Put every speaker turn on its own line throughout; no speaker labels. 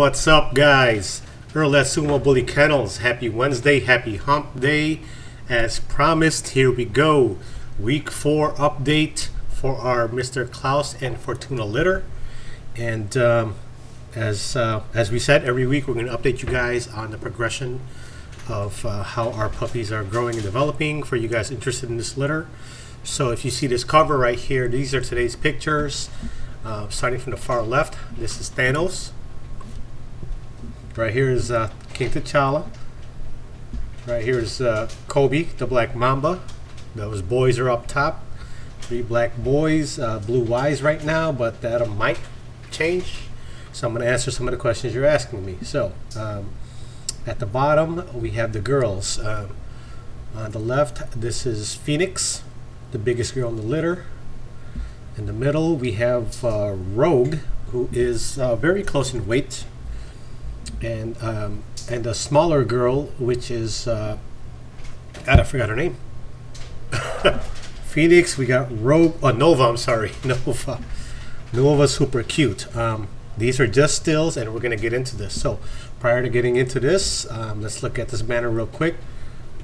What's up, guys? Earl at Sumo Bully Kennels. Happy Wednesday, happy hump day. As promised, here we go. Week 4 update for our Mr. Klaus and Fortuna litter. And as we said, every week we're going to update you guys on the progression of how our puppies are growing and developing for you guys interested in this litter. So if you see this cover right here, these are today's pictures. Starting from the far left, this is Kennels. Right here is King T'Challa. Right here is Kobe, the black mamba. Those boys are up top. 3 black boys, blue eyes right now, but that might change. So I'm going to answer some of the questions you're asking me. So at the bottom, we have the girls. On the left, this is Phoenix, the biggest girl in the litter. In the middle, we have Rogue, who is very close in weight, and a smaller girl, which is I forgot her name. Phoenix. We got Rogue. Oh, Nova. I'm sorry, Nova. Nova, super cute. These are just stills, and we're gonna get into this. So, prior to getting into this, let's look at this banner real quick.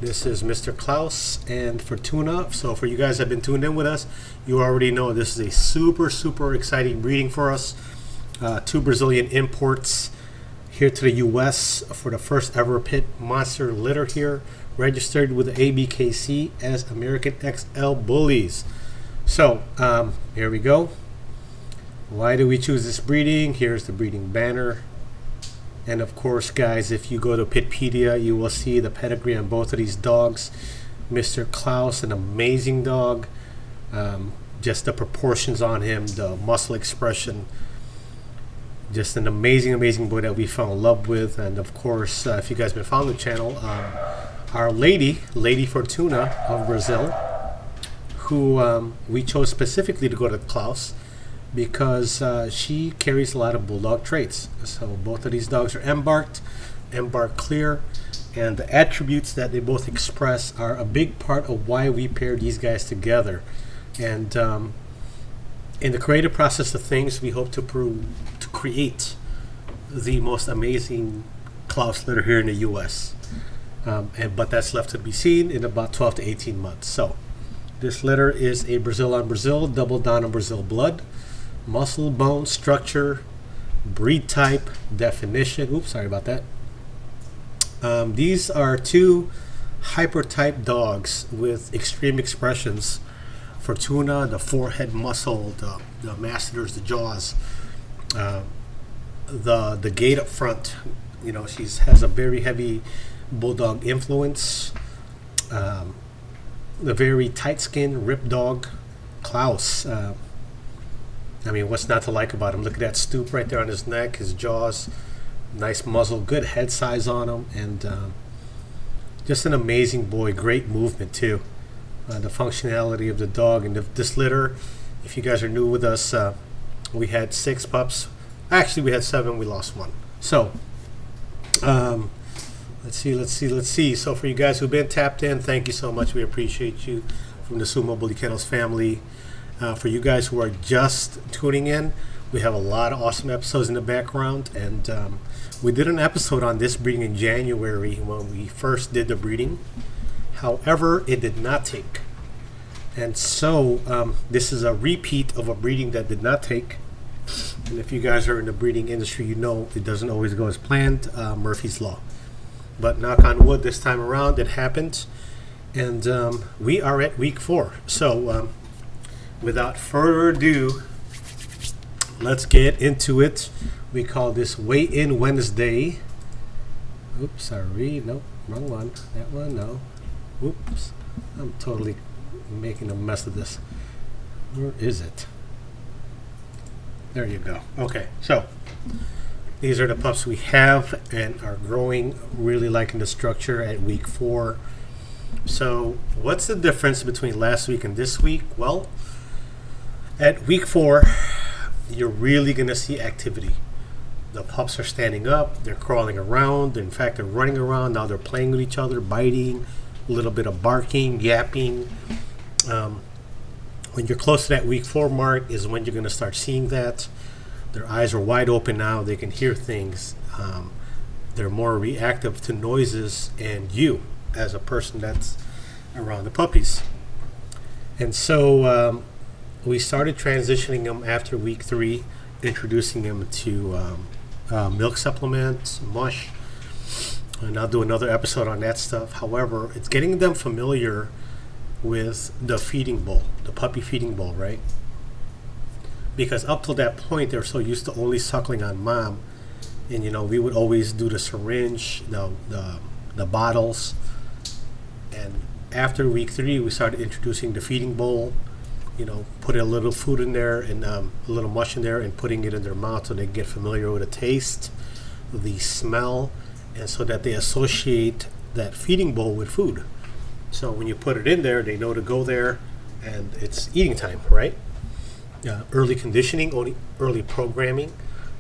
This is Mr. Klaus and Fortuna. So for you guys that have been tuned in with us, you already know this is a super exciting breeding for us. 2 Brazilian imports here to the US for the first ever pit monster litter here, registered with the ABKC as American XL Bullies. So here we go. Why do we choose this breeding? Here's the breeding banner. And of course, guys, if you go to Pitpedia, you will see the pedigree on both of these dogs. Mr. Klaus, an amazing dog. Just the proportions on him, the muscle expression. Just an amazing boy that we fell in love with. And of course, if you guys have been following the channel, our Lady Fortuna of Brazil, who we chose specifically to go to Klaus, because she carries a lot of bulldog traits. So both of these dogs are embarked clear, and the attributes that they both express are a big part of why we paired these guys together. And in the creative process of things, we hope to create the most amazing Klaus litter here in the US. But that's left to be seen in about 12 to 18 months. So this litter is a Brazil on Brazil, double down on Brazil blood. Muscle, bone, structure, breed type, definition. Oops, sorry about that. These are 2 hyper-type dogs with extreme expressions. Fortuna, the forehead muscle, the masseters, the jaws, the gait up front. You know, she has a very heavy bulldog influence. The very tight skin, ripped dog. Klaus. I mean, what's not to like about him? Look at that stoop right there on his neck, his jaws, nice muzzle, good head size on him, and just an amazing boy. Great movement too. The functionality of the dog and this litter. If you guys are new with us, we had 6 pups. Actually, we had 7. We lost 1. So let's see. So for you guys who've been tapped in, thank you so much. We appreciate you from the Sumo Bully Kennels family. For you guys who are just tuning in, we have a lot of awesome episodes in the background, and we did an episode on this breeding in January when we first did the breeding. However, it did not take, and so this is a repeat of a breeding that did not take. And if you guys are in the breeding industry, you know it doesn't always go as planned. Murphy's Law. But knock on wood, this time around it happened, and we are at week 4. So without further ado, let's get into it. We call this Weigh-In Wednesday. Oops, sorry. Nope, wrong one. That one, no. Oops. I'm totally making a mess of this. Where is it? There you go. Okay, so these are the pups we have and are growing, really liking the structure at week 4. So what's the difference between last week and this week? Well, at week 4, you're really going to see activity. The pups are standing up, they're crawling around, in fact, they're running around, now they're playing with each other, biting, a little bit of barking, yapping. When you're close to that week 4 mark is when you're going to start seeing that. Their eyes are wide open now. They can hear things. They're more reactive to noises and you as a person that's around the puppies. And so we started transitioning them after week 3, introducing them to milk supplements, mush, and I'll do another episode on that stuff. However, it's getting them familiar with the feeding bowl, the puppy feeding bowl, right? Because up till that point, they're so used to only suckling on mom, and we would always do the syringe, the bottles, and after week 3, we started introducing the feeding bowl. Put a little food in there and a little mush in there, and putting it in their mouth so they get familiar with the taste, the smell, and so that they associate that feeding bowl with food. So when you put it in there, they know to go there, and it's eating time, right? Early conditioning, early programming,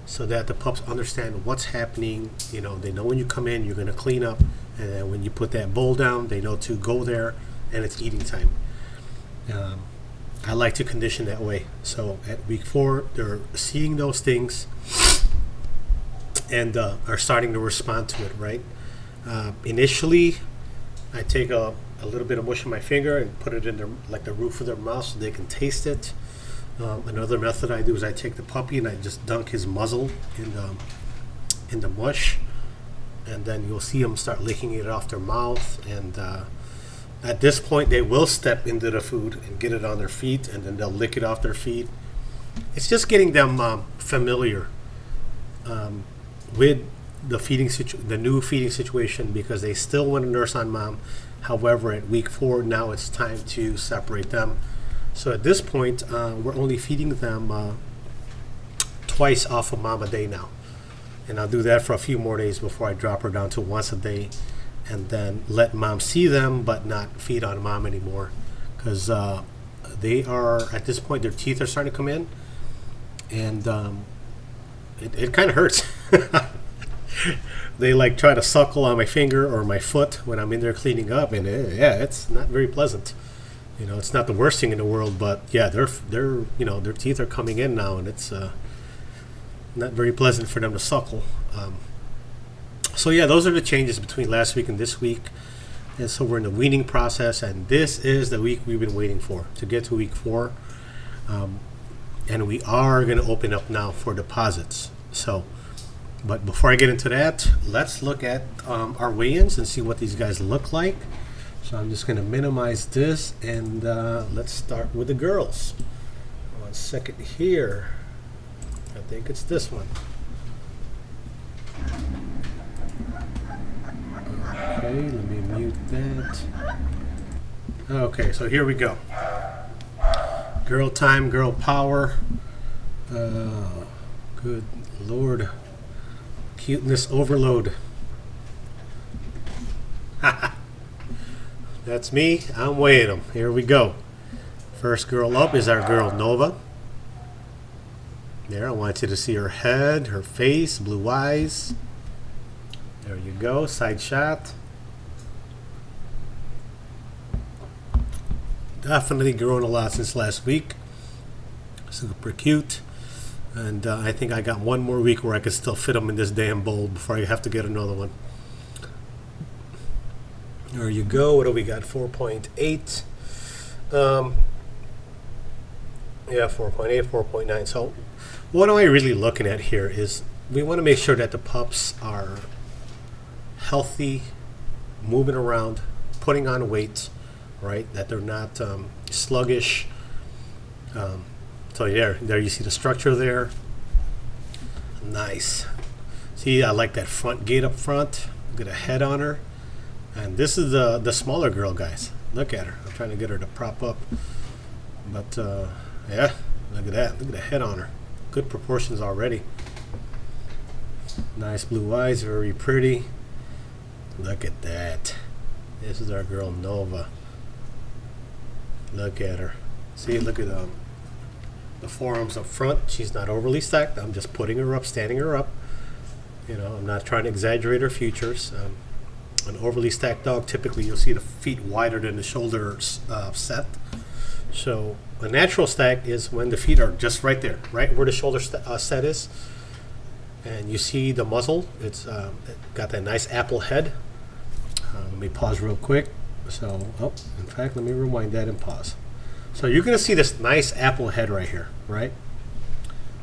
so that the pups understand what's happening. They know when you come in, you're going to clean up, and then when you put that bowl down, they know to go there, and it's eating time. I like to condition that way. So at week 4, they're seeing those things and are starting to respond to it, right? Initially, I take a little bit of mush in my finger and put it in the roof of their mouth so they can taste it. Another method I do is I take the puppy and I just dunk his muzzle in the mush, and then you'll see them start licking it off their mouth. And at this point, they will step into the food and get it on their feet, and then they'll lick it off their feet. It's just getting them familiar with the new feeding situation, because they still want to nurse on mom. However, at week 4, now it's time to separate them. So at this point, we're only feeding them twice off of mom a day now. And I'll do that for a few more days before I drop her down to once a day, and then let mom see them but not feed on mom anymore. Because they are, at this point, their teeth are starting to come in, and it kind of hurts. They try to suckle on my finger or my foot when I'm in there cleaning up, and it's not very pleasant. It's not the worst thing in the world, but yeah, their teeth are coming in now, and it's not very pleasant for them to suckle. So yeah, those are the changes between last week and this week. And so we're in the weaning process, and this is the week we've been waiting for, to get to week 4. And we are going to open up now for deposits. But before I get into that, let's look at our weigh-ins and see what these guys look like. So I'm just going to minimize this, and let's start with the girls. 1 second here. I think it's this one. Okay, let me mute that. Okay, so here we go. Girl time, girl power. Good Lord. Cuteness overload. That's me. I'm weighing them. Here we go. First girl up is our girl Nova. There, I want you to see her head, her face, blue eyes. There you go. Side shot. Definitely grown a lot since last week. Super cute. And I think I got one more week where I could still fit them in this damn bowl before I have to get another one. There you go. What do we got? 4.8. Yeah, 4.8, 4.9. So what am I really looking at here is we want to make sure that the pups are healthy, moving around, putting on weight, right? That they're not sluggish. So there you see the structure there. Nice. See, I like that front gate up front. Look at the head on her. And this is the smaller girl, guys. Look at her. I'm trying to get her to prop up. But, yeah, look at that. Look at the head on her. Good proportions already. Nice blue eyes, very pretty. Look at that. This is our girl Nova. Look at her. See, look at the forearms up front. She's not overly stacked. I'm just putting her up, standing her up. I'm not trying to exaggerate her features. An overly stacked dog, typically you'll see the feet wider than the shoulders set. So a natural stack is when the feet are just right there, right where the shoulder set is, and you see the muzzle. It's got that nice apple head. Let me pause real quick. So, oh, in fact, let me rewind that and pause. So you're going to see this nice apple head right here, right?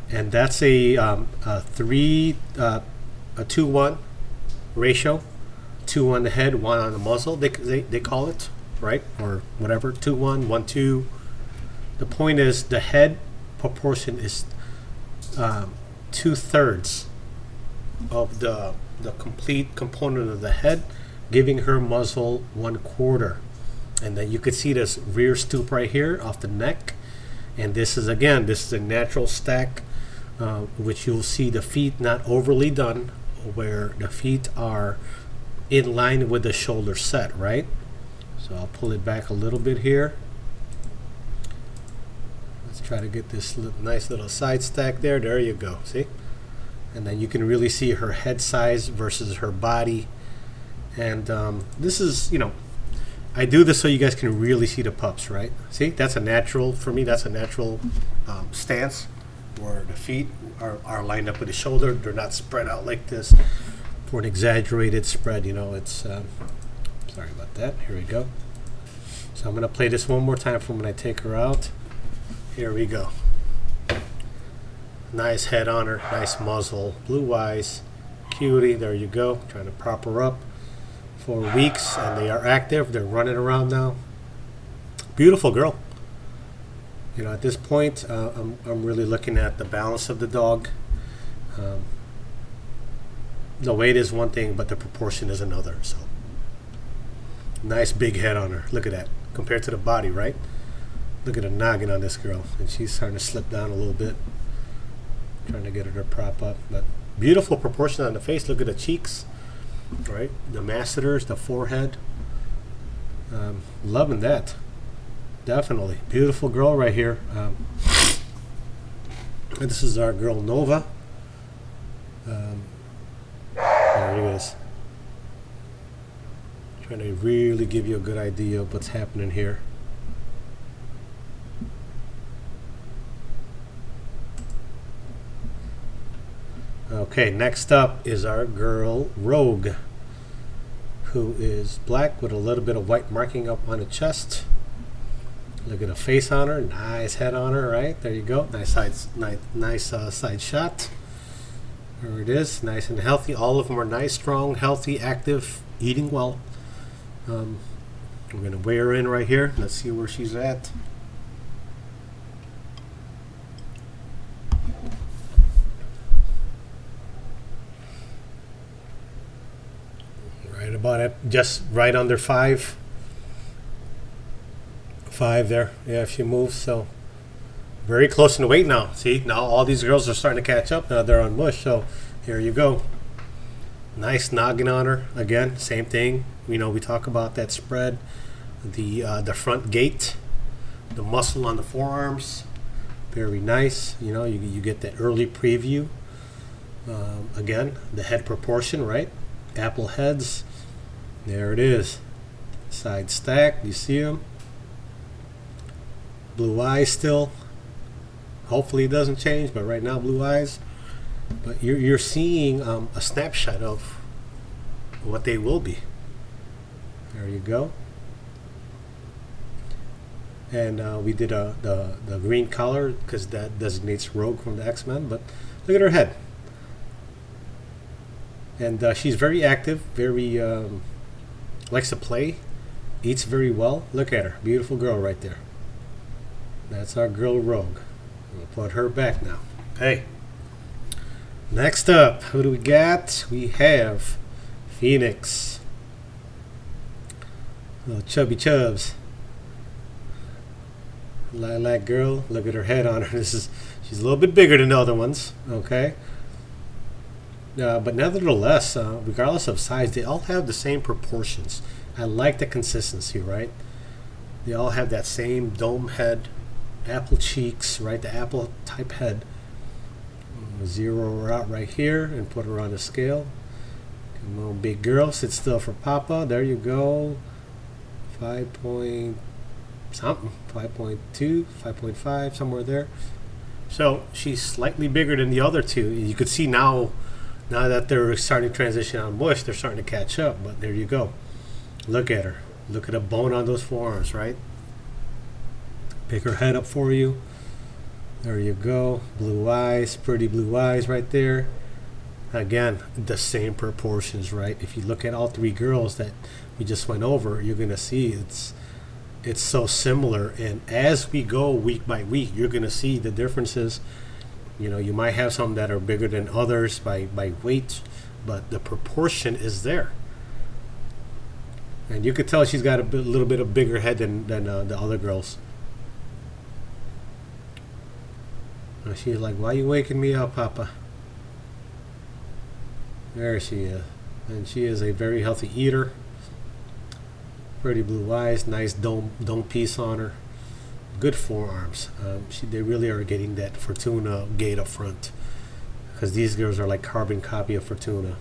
And that's a 2-1 ratio. 2 on the head, 1 on the muzzle. They call it, right? Or whatever. 2-1, 1-2. The point is the head proportion is 2/3 of the complete component of the head, giving her muzzle 1/4. And then you could see this rear stoop right here off the neck. And this is, again, this is a natural stack, which you'll see the feet not overly done, where the feet are in line with the shoulder set, right? So I'll pull it back a little bit here. Let's try to get this nice little side stack there. There you go, see? And then you can really see her head size versus her body. And this is, you know, I do this so you guys can really see the pups, right? See, that's a natural, for me, that's a natural stance where the feet are lined up with the shoulder. They're not spread out like this for an exaggerated spread, you know. It's, sorry about that. Here we go. So I'm going to play this one more time from when I take her out. Here we go. Nice head on her, nice muzzle, blue eyes, cutie, there you go. Trying to prop her up for weeks, and they are active. They're running around now. Beautiful girl. You know, at this point, I'm really looking at the balance of the dog. The weight is one thing, but the proportion is another. So, nice big head on her. Look at that. Compared to the body, right? Look at the noggin on this girl, and she's starting to slip down a little bit. Trying to get her to prop up, but beautiful proportion on the face. Look at the cheeks. Right, the masseters, the forehead. Loving that. Definitely beautiful girl right here. This is our girl Nova. There he is. Trying to really give you a good idea of what's happening here. Okay, next up is our girl Rogue, who is black with a little bit of white marking up on the chest. Look at the face on her, nice head on her, right? There you go. Nice side shot. There it is, nice and healthy. All of them are nice, strong, healthy, active, eating well. We're gonna weigh her in right here. Let's see where she's at. Right about it, just right under 5 there. Yeah, if she moves. So very close in weight now. See, now all these girls are starting to catch up. Now they're on mush. So here you go. Nice noggin on her. Again, same thing. You know, we talk about that spread, the front gate, the muscle on the forearms. Very nice. You know, you get that early preview. Again, the head proportion, right? Apple heads. There it is. Side stack. You see them. Blue eyes still. Hopefully it doesn't change, but right now blue eyes. But you're seeing a snapshot of what they will be. There you go. And we did the green color because that designates Rogue from the X-Men. But look at her head. And she's very active, very likes to play, eats very well. Look at her, beautiful girl right there. That's our girl Rogue. We'll put her back now. Hey, next up, who do we got? We have Phoenix. Little chubby chubs. Lilac girl. Look at her head on her. She's a little bit bigger than the other ones. Okay. But nevertheless, regardless of size, they all have the same proportions. I like the consistency, right? They all have that same dome head, apple cheeks, right? The apple type head. Zero her out right here and put her on the scale. Come on, big girl, sit still for Papa. There you go. 5.7 something, 5.2, 5.5, somewhere there. So she's slightly bigger than the other two. You could see now that they're starting to transition on bush, they're starting to catch up. But there you go. Look at her. Look at the bone on those forearms, right? Pick her head up for you. There you go. Blue eyes, pretty blue eyes right there. Again, the same proportions, right? If you look at all three girls that we just went over, you're going to see it's so similar. And as we go week by week, you're going to see the differences. You know, you might have some that are bigger than others by weight, but the proportion is there. And you could tell she's got a little bit of bigger head than the other girls. And she's like, "Why you waking me up, Papa?" There she is. And she is a very healthy eater. Pretty blue eyes, nice dome piece on her. Good forearms. They really are getting that Fortuna gait up front, because these girls are like carbon copy of Fortuna.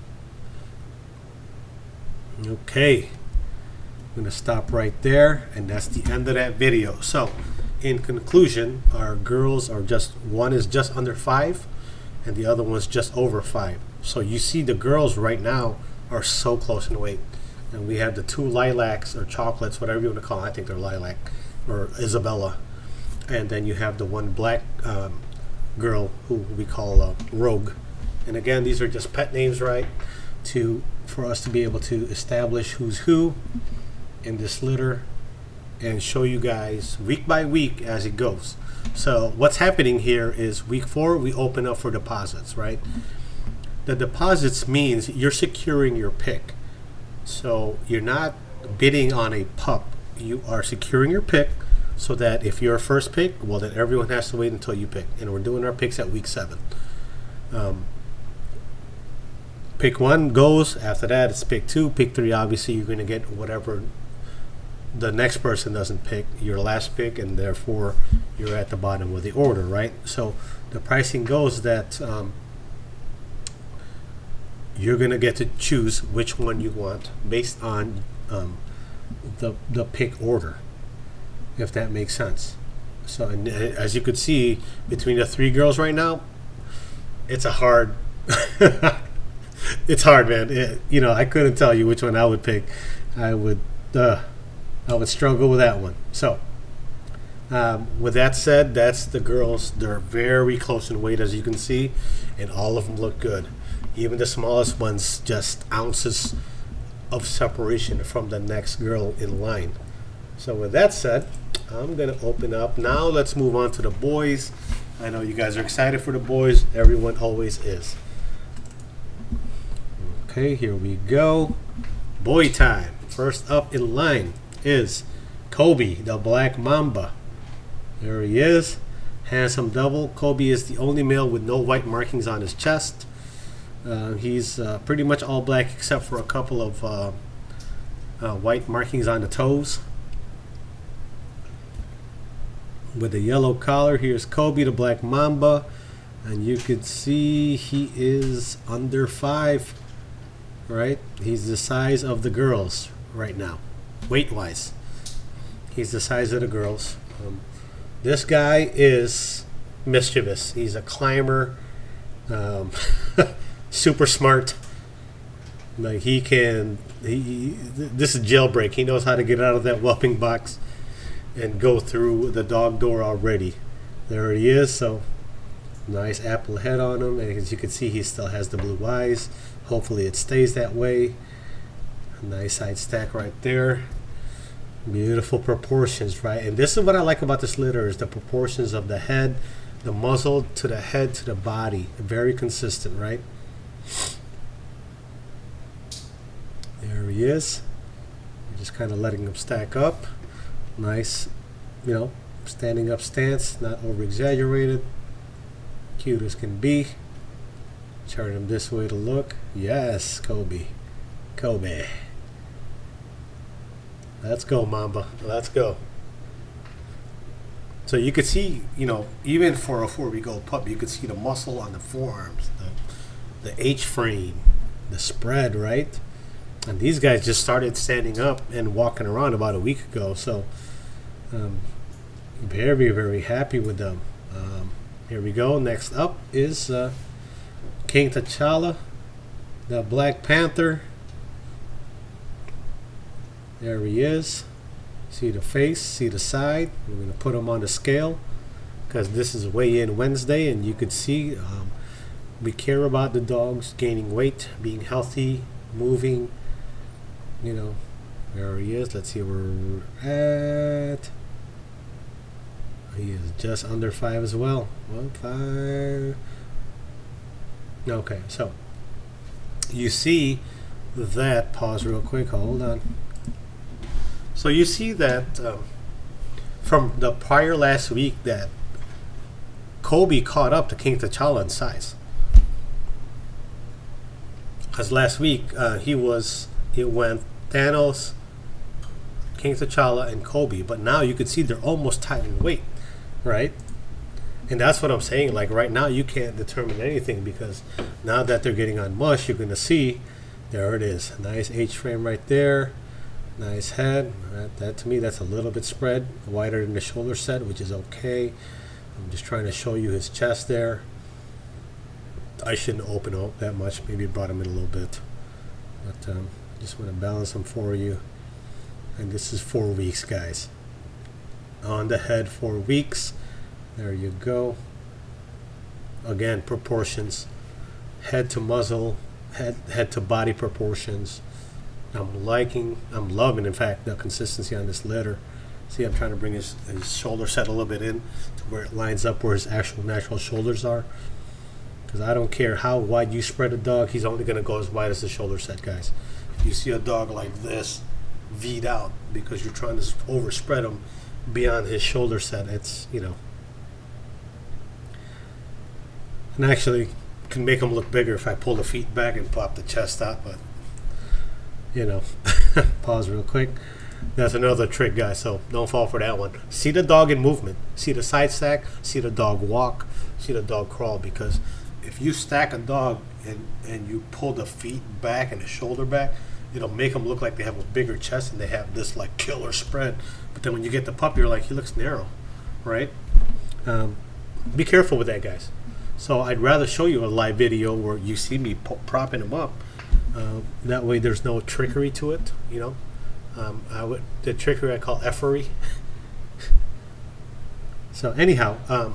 Okay. I'm going to stop right there, and that's the end of that video. So, in conclusion, our girls are one is just under 5, and the other one's just over 5. So you see the girls right now are so close in weight. And we have the 2 lilacs or chocolates, whatever you want to call them. I think they're lilac or Isabella. And then you have the 1 black girl who we call Rogue. And again, these are just pet names, right? For us to be able to establish who's who in this litter and show you guys week by week as it goes. So what's happening here is week 4 we open up for deposits, right? The deposits means you're securing your pick. So you're not bidding on a pup. You are securing your pick so that if you're a first pick, well, then everyone has to wait until you pick. And we're doing our picks at week 7. Pick 1 goes. After that, it's pick 2. Pick 3, obviously, you're going to get whatever the next person doesn't pick, your last pick, and therefore you're at the bottom of the order, right? So the pricing goes that you're going to get to choose which one you want based on the pick order, if that makes sense. So, and as you could see, between the 3 girls right now, it's a hard it's hard, man. You know, I couldn't tell you which one I would pick. I would struggle with that one. So with that said, that's the girls. They're very close in weight, as you can see, and all of them look good. Even the smallest ones, just ounces of separation from the next girl in line. So with that said, I'm going to open up. Now let's move on to the boys. I know you guys are excited for the boys. Everyone always is. Okay, here we go. Boy time. First up in line is Kobe, the black mamba. There he is. Handsome devil. Kobe is the only male with no white markings on his chest. He's pretty much all black except for a couple of white markings on the toes. With a yellow collar, here's Kobe, the black mamba. And you could see he is under 5, right? He's the size of the girls right now, weight-wise. He's the size of the girls. This guy is mischievous. He's a climber, super smart. Like this is jailbreak. He knows how to get out of that whelping box and go through the dog door already. There he is. So nice apple head on him, and as you can see, he still has the blue eyes. Hopefully it stays that way. A nice side stack right there. Beautiful proportions, right? And this is what I like about this litter, is the proportions of the head, the muzzle to the head to the body. Very consistent, right? There he is. You're just kind of letting him stack up. Nice, standing up stance, not over exaggerated. Cute as can be. Turn him this way to look. Yes, Kobe. Let's go, Mamba. Let's go. So you could see, even for a 4-week-old pup, you could see the muscle on the forearms, the H-frame, the spread, right? And these guys just started standing up and walking around about a week ago. So Very, very happy with them. Here we go. Next up is King T'Challa, the Black Panther. There he is. See the face, see the side. We're going to put him on the scale because this is weigh-in Wednesday, and you could see we care about the dogs gaining weight, being healthy, moving. You know, there he is. Let's see where we're at. He is just under 5 as well. 1.5. Okay, so you see that. Pause real quick. Hold on. So you see that from the prior last week that Kobe caught up to King T'Challa in size. Because last week it went Thanos, King T'Challa, and Kobe. But now you can see they're almost tied in weight, right? And that's what I'm saying. Like right now you can't determine anything because now that they're getting on mush, you're going to see, there it is. Nice H-frame right there. Nice head. That to me, that's a little bit spread, wider than the shoulder set, which is okay. I'm just trying to show you his chest there. I shouldn't open up that much. Maybe brought him in a little bit. But I just want to balance him for you. And this is 4 weeks, guys. On the head, 4 weeks. There you go. Again, proportions. Head to muzzle, head to body proportions. I'm loving, in fact, the consistency on this litter. See, I'm trying to bring his shoulder set a little bit in to where it lines up where his actual natural shoulders are. Because I don't care how wide you spread a dog, he's only going to go as wide as the shoulder set, guys. If you see a dog like this, V'd out, because you're trying to overspread him beyond his shoulder set, it's, you know. And actually, can make him look bigger if I pull the feet back and pop the chest out, but you know, pause real quick. That's another trick, guys, so don't fall for that one. See the dog in movement. See the side stack. See the dog walk. See the dog crawl. Because if you stack a dog and you pull the feet back and the shoulder back, it'll make them look like they have a bigger chest and they have this like killer spread. But then when you get the pup, you're like, he looks narrow, right? Be careful with that, guys. So I'd rather show you a live video where you see me propping him up. That way there's no trickery to it, you know. The trickery I call effery. So anyhow,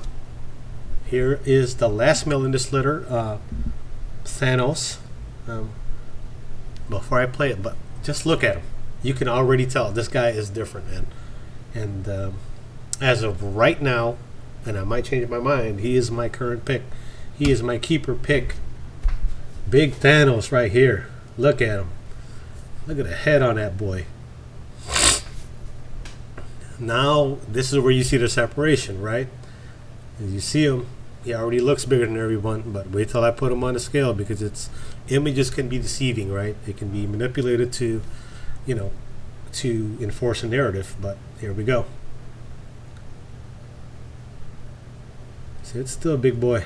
here is the last male in this litter, Thanos. Before I play it, but just look at him. You can already tell this guy is different, man. And as of right now, and I might change my mind, he is my current pick. He is my keeper pick. Big Thanos right here. Look at him. Look at the head on that boy. Now, this is where you see the separation, right? As you see him, he already looks bigger than everyone, but wait till I put him on the scale because images can be deceiving, right? They can be manipulated to, you know, to enforce a narrative, but here we go. See, it's still a big boy.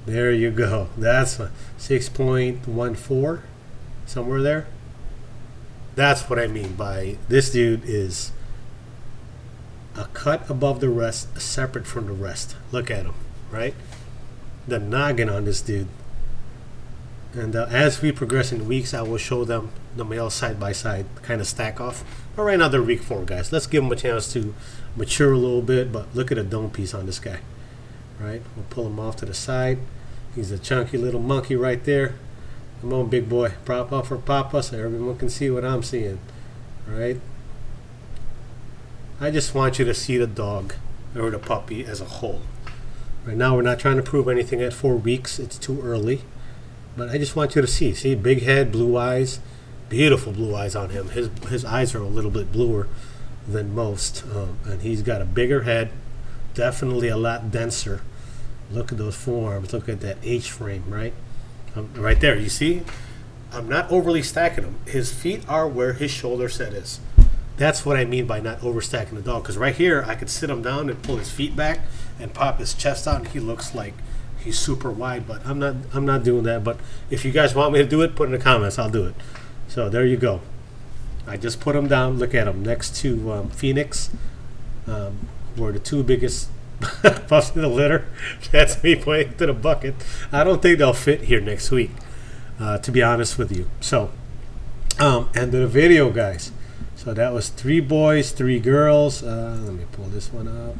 There you go. That's 6.14, somewhere there. That's what I mean by this dude is a cut above the rest, separate from the rest. Look at him, right? The noggin on this dude. And as we progress in weeks, I will show them the male side by side, kind of stack off. But right now they're week 4, guys. Let's give them a chance to mature a little bit. But look at the dome piece on this guy, right? We'll pull him off to the side. He's a chunky little monkey right there. Come on, big boy. Prop up for Papa so everyone can see what I'm seeing. Right? I just want you to see the dog or the puppy as a whole. Right now, we're not trying to prove anything at 4 weeks. It's too early. But I just want you to see. See, big head, blue eyes. Beautiful blue eyes on him. His eyes are a little bit bluer than most. And he's got a bigger head. Definitely a lot denser. Look at those forearms. Look at that H-frame, right? Right there, you see? I'm not overly stacking him. His feet are where his shoulder set is. That's what I mean by not overstacking the dog. Because right here, I could sit him down and pull his feet back and pop his chest out, and he looks like he's super wide. But I'm not doing that. But if you guys want me to do it, put in the comments. I'll do it. So there you go. I just put him down. Look at him next to Phoenix. were the two biggest pups in the litter. That's me pointing to the bucket. I don't think they'll fit here next week, to be honest with you. So, end of the video, guys. So that was 3 boys, 3 girls. Let me pull this one up.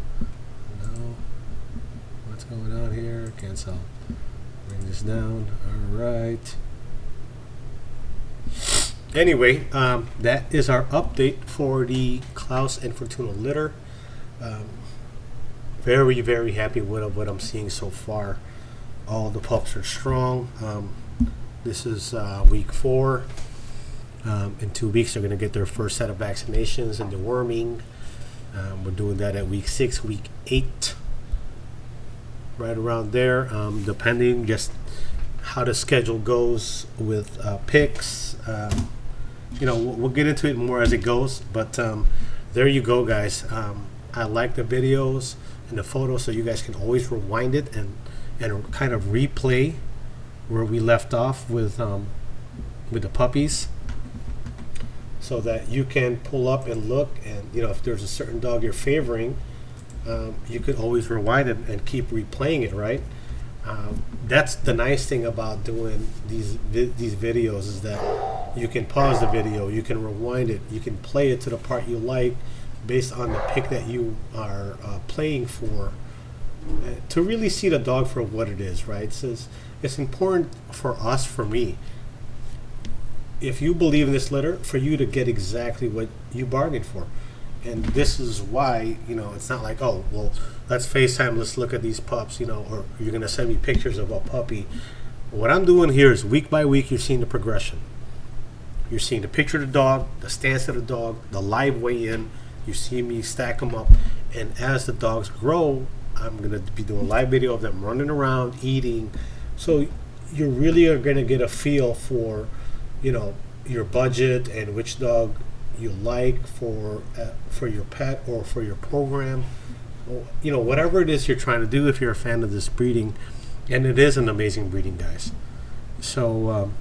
No, what's going on here? Cancel. Bring this down. All right. Anyway, that is our update for the Klaus and Fortuna litter. Very, very happy with what I'm seeing so far. All the pups are strong. This is week 4. In 2 weeks, they're going to get their first set of vaccinations and deworming. We're doing that at week 6, week 8, right around there, depending just how the schedule goes with picks. We'll get into it more as it goes, but there you go, guys. I like the videos and the photos, so you guys can always rewind it and kind of replay where we left off with the puppies, so that you can pull up and look, and if there's a certain dog you're favoring, you could always rewind it and keep replaying it, right? That's the nice thing about doing these videos, is that you can pause the video, you can rewind it, you can play it to the part you like based on the pick that you are playing for, to really see the dog for what it is, right? So it's important for us, for me, if you believe in this litter, for you to get exactly what you bargained for. And this is why, it's not like, oh, well, let's FaceTime, let's look at these pups, or you're going to send me pictures of a puppy. What I'm doing here is week by week, you're seeing the progression. You're seeing the picture of the dog, the stance of the dog, the live weigh-in. You see me stack them up. And as the dogs grow, I'm going to be doing a live video of them running around, eating. So you really are going to get a feel for, your budget and which dog you like for your pet or for your program. Whatever it is you're trying to do, if you're a fan of this breeding. And it is an amazing breeding, guys. So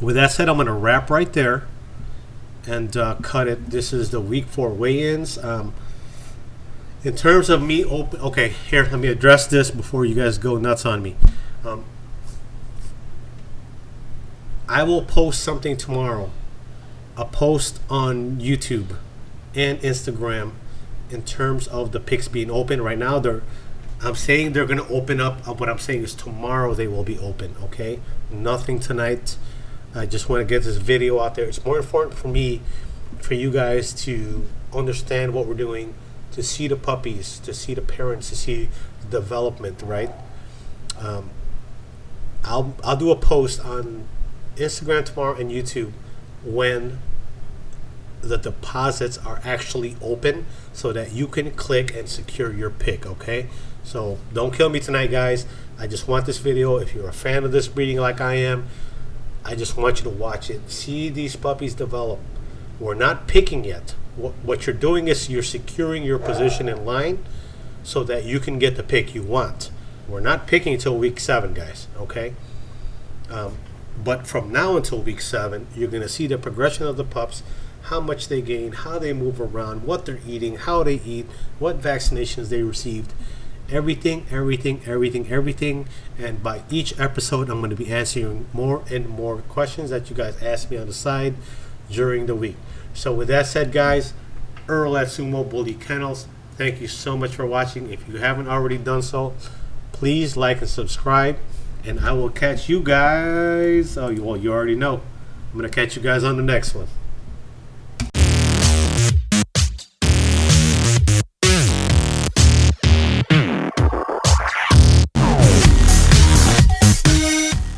with that said, I'm going to wrap right there and cut it. This is the week 4 weigh-ins. In terms of me open, okay, here, let me address this before you guys go nuts on me. I will post something tomorrow, a post on YouTube and Instagram, in terms of the picks being open. Right now, I'm saying they're going to open up. What I'm saying is tomorrow they will be open, okay? Nothing tonight. I just want to get this video out there. It's more important for me, for you guys to understand what we're doing, to see the puppies, to see the parents, to see the development, right? I'll do a post on Instagram tomorrow and YouTube when the deposits are actually open, so that you can click and secure your pick, okay? So don't kill me tonight, guys. I just want this video. If you're a fan of this breeding like I am, I just want you to watch it. See these puppies develop. We're not picking yet. What you're doing is you're securing your position in line so that you can get the pick you want. We're not picking until week 7, guys, okay? But from now until week 7, you're going to see the progression of the pups, how much they gain, how they move around, what they're eating, how they eat, what vaccinations they received, everything. And by each episode, I'm going to be answering more and more questions that you guys ask me on the side during the week. So with that said, guys, Earl at Sumo Bully Kennels, thank you so much for watching. If you haven't already done so, please like and subscribe, and I will catch you guys. Oh, well, you already know. I'm going to catch you guys on the next one.